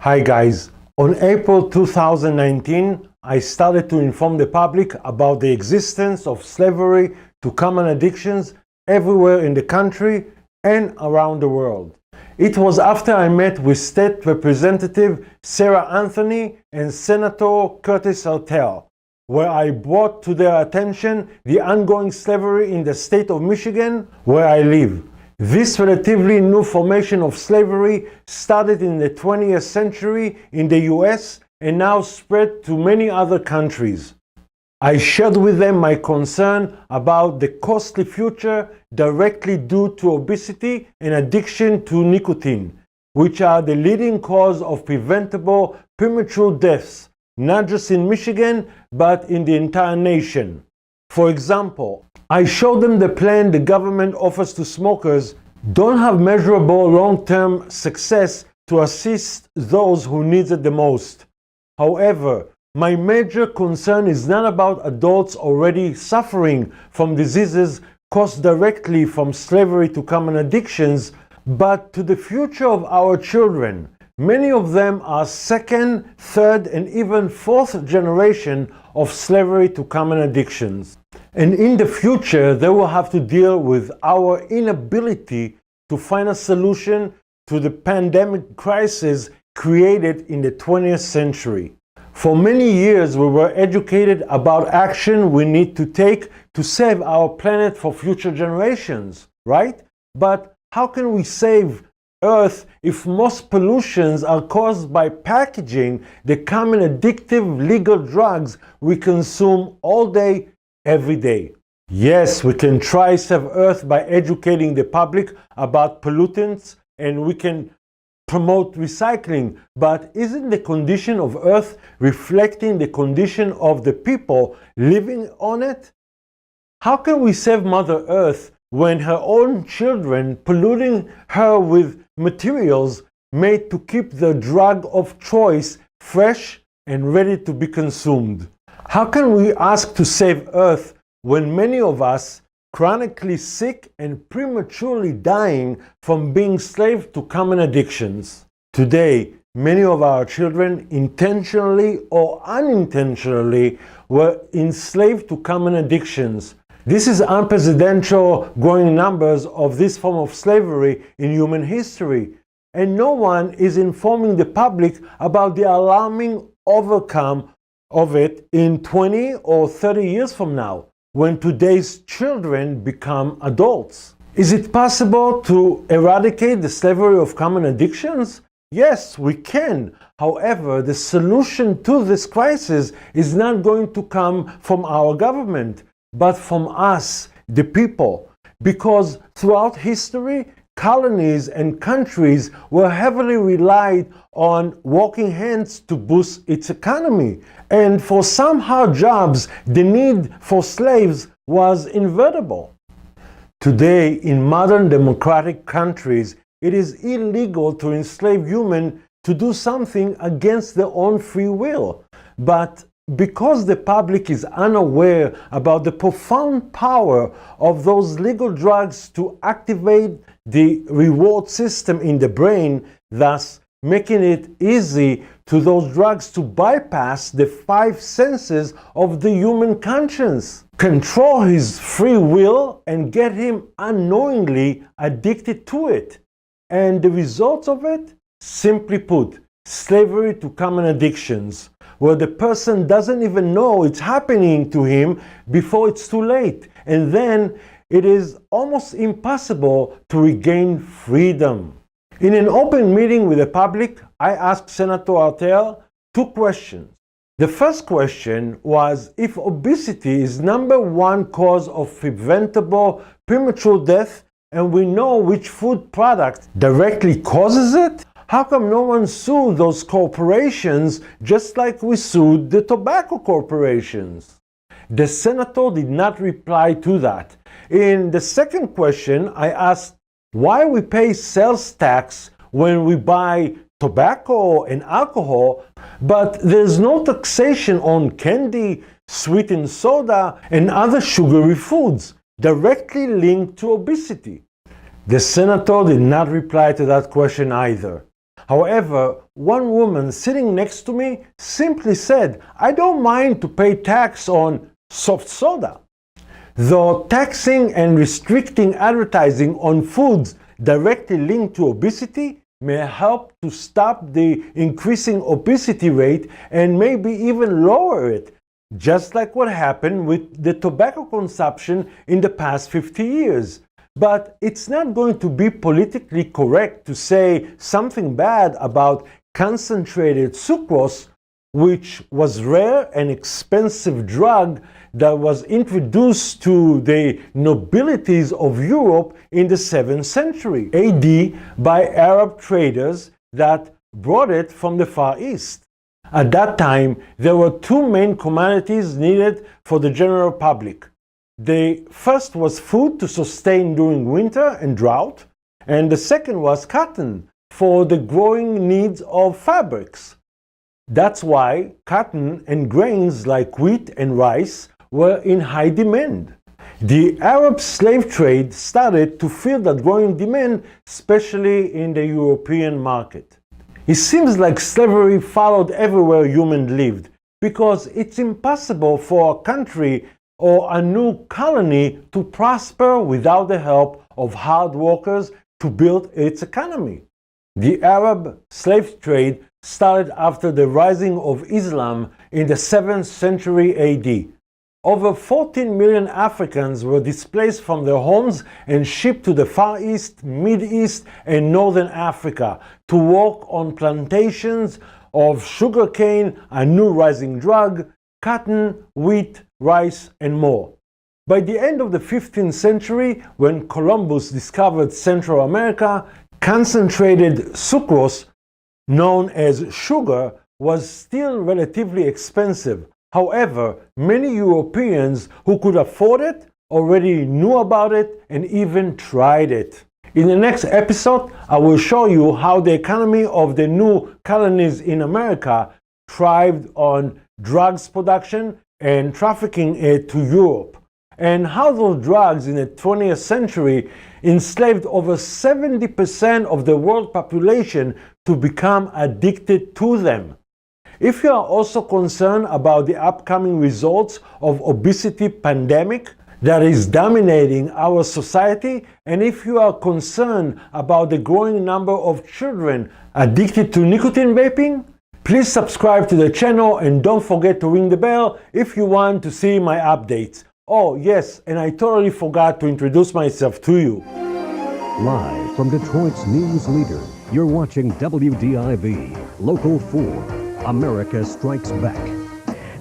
Hi guys, on April 2019, I started to inform the public about the existence of slavery to common addictions everywhere in the country and around the world. It was after I met with State Representative Sarah Anthony and Senator Curtis Artel, where I brought to their attention the ongoing slavery in the state of Michigan, where I live. This relatively new formation of slavery started in the 20th century in the US and now spread to many other countries. I shared with them my concern about the costly future directly due to obesity and addiction to nicotine, which are the leading cause of preventable premature deaths, not just in Michigan, but in the entire nation. For example, I showed them the plan the government offers to smokers don't have measurable long-term success to assist those who need it the most. However, my major concern is not about adults already suffering from diseases caused directly from slavery to common addictions, but to the future of our children. Many of them are second, third, and even fourth generation of slavery to common addictions. And in the future, they will have to deal with our inability to find a solution to the pandemic crisis created in the 20th century. For many years, we were educated about action we need to take to save our planet for future generations, right? But how can we save Earth if most pollutions are caused by packaging the common addictive legal drugs we consume all day, every day? Yes, we can try save Earth by educating the public about pollutants, and we can promote recycling, but isn't the condition of Earth reflecting the condition of the people living on it? How can we save Mother Earth when her own children polluting her with materials made to keep the drug of choice fresh and ready to be consumed? How can we ask to save Earth when many of us chronically sick and prematurely dying from being slave to common addictions? Today, many of our children intentionally or unintentionally were enslaved to common addictions. This is unprecedented growing numbers of this form of slavery in human history, and no one is informing the public about the alarming outcome of it in 20 or 30 years from now, when today's children become adults. Is it possible to eradicate the slavery of common addictions? Yes, we can. However, the solution to this crisis is not going to come from our government, but from us, the people. Because throughout history, colonies and countries were heavily relied on working hands to boost its economy. And for some hard jobs, the need for slaves was inevitable. Today, in modern democratic countries, it is illegal to enslave humans to do something against their own free will. But because the public is unaware about the profound power of those legal drugs to activate the reward system in the brain, thus making it easy to those drugs to bypass the five senses of the human conscience, control his free will, and get him unknowingly addicted to it. And the results of it? Simply put, slavery to common addictions, where the person doesn't even know it's happening to him before it's too late. And then it is almost impossible to regain freedom. In an open meeting with the public, I asked Senator Artel two questions. The first question was if obesity is #1 cause of preventable premature death, and we know which food product directly causes it, how come no one sued those corporations just like we sued the tobacco corporations? The senator did not reply to that. In the second question, I asked why we pay sales tax when we buy tobacco and alcohol, but there's no taxation on candy, sweetened soda, and other sugary foods directly linked to obesity. The senator did not reply to that question either. However, one woman sitting next to me simply said, "I don't mind to pay tax on soft soda." Though taxing and restricting advertising on foods directly linked to obesity may help to stop the increasing obesity rate and maybe even lower it, just like what happened with the tobacco consumption in the past 50 years. But it's not going to be politically correct to say something bad about concentrated sucrose, which was rare and expensive drug that was introduced to the nobilities of Europe in the 7th century AD by Arab traders that brought it from the Far East. At that time, there were two main commodities needed for the general public. The first was food to sustain during winter and drought, and the second was cotton for the growing needs of fabrics. That's why cotton and grains like wheat and rice were in high demand. The Arab slave trade started to fill that growing demand, especially in the European market. It seems like slavery followed everywhere humans lived, because it's impossible for a country or a new colony to prosper without the help of hard workers to build its economy. The Arab slave trade started after the rising of Islam in the 7th century AD. Over 14 million Africans were displaced from their homes and shipped to the Far East, Mid East, and Northern Africa to work on plantations of sugarcane, a new rising drug, cotton, wheat, rice, and more. By the end of the 15th century, when Columbus discovered Central America, concentrated sucrose, known as sugar, was still relatively expensive. However, many Europeans who could afford it already knew about it and even tried it. In the next episode, I will show you how the economy of the new colonies in America thrived on drugs production and trafficking it to Europe, and how those drugs in the 20th century enslaved over 70% of the world population to become addicted to them. If you are also concerned about the upcoming results of obesity pandemic that is dominating our society, and if you are concerned about the growing number of children addicted to nicotine vaping, please subscribe to the channel and don't forget to ring the bell if you want to see my updates. Oh yes, and I totally forgot to introduce myself to you. Live from Detroit's news leader, you're watching WDIV, Local 4. America Strikes Back.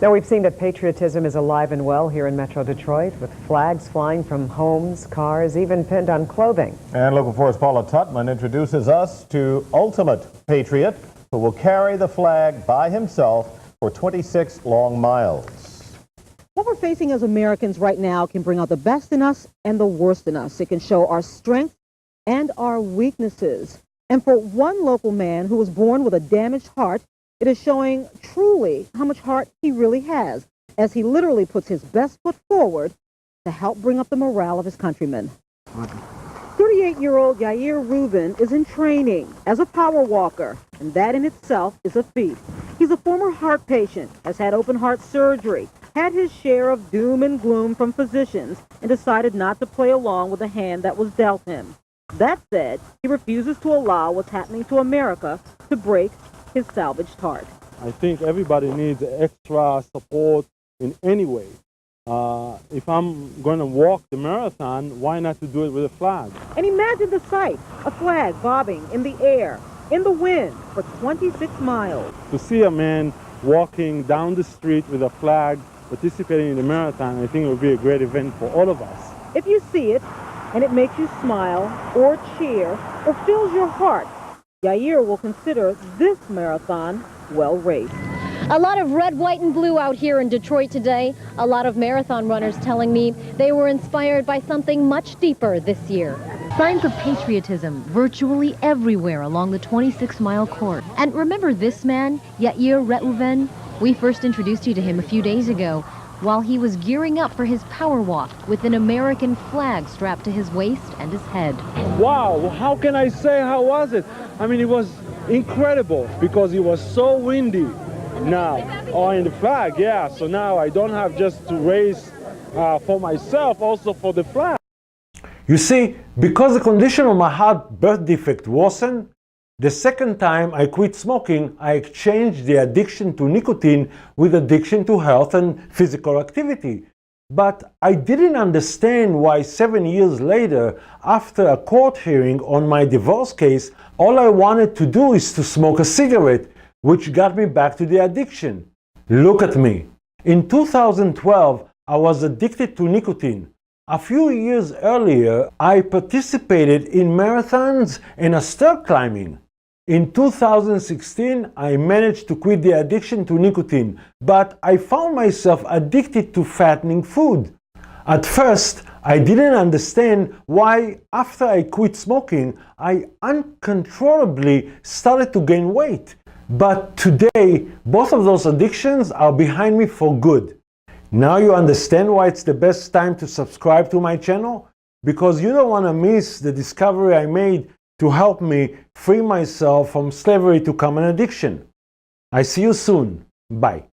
Now, we've seen that patriotism is alive and well here in Metro Detroit, with flags flying from homes, cars, even pinned on clothing. And Local 4's Paula Tutman introduces us to Ultimate Patriot, who will carry the flag by himself for 26 long miles. What we're facing as Americans right now can bring out the best in us and the worst in us. It can show our strength and our weaknesses. And for one local man who was born with a damaged heart, it is showing truly how much heart he really has, as he literally puts his best foot forward to help bring up the morale of his countrymen. 38-year-old Yair Rubin is in training as a power walker, and that in itself is a feat. He's a former heart patient, has had open heart surgery, had his share of doom and gloom from physicians, and decided not to play along with the hand that was dealt him. That said, he refuses to allow what's happening to America to break his salvaged heart. I think everybody needs extra support in any way. If I'm going to walk the marathon, why not to do it with a flag? And imagine the sight, a flag bobbing in the air, in the wind, for 26 miles. To see a man walking down the street with a flag participating in the marathon, I think it would be a great event for all of us. If you see it, and it makes you smile, or cheer, or fills your heart, Yair will consider this marathon well raced. A lot of red, white, and blue out here in Detroit today. A lot of marathon runners telling me they were inspired by something much deeper this year. Signs of patriotism virtually everywhere along the 26-mile course. And remember this man, Yair Reuven? We first introduced you to him a few days ago while he was gearing up for his power walk with an American flag strapped to his waist and his head. Wow, how can I say how was it? I mean, it was incredible because it was so windy. Now, in the flag, yeah, so now I don't have just to race for myself, also for the flag. You see, because the condition of my heart birth defect worsened, the second time I quit smoking, I exchanged the addiction to nicotine with addiction to health and physical activity. But I didn't understand why 7 years later, after a court hearing on my divorce case, all I wanted to do is to smoke a cigarette, which got me back to the addiction. Look at me. In 2012, I was addicted to nicotine. A few years earlier, I participated in marathons and stair climbing. In 2016, I managed to quit the addiction to nicotine, but I found myself addicted to fattening food. At first, I didn't understand why, after I quit smoking, I uncontrollably started to gain weight. But today, both of those addictions are behind me for good. Now you understand why it's the best time to subscribe to my channel? Because you don't want to miss the discovery I made to help me free myself from slavery to common addiction. I see you soon. Bye.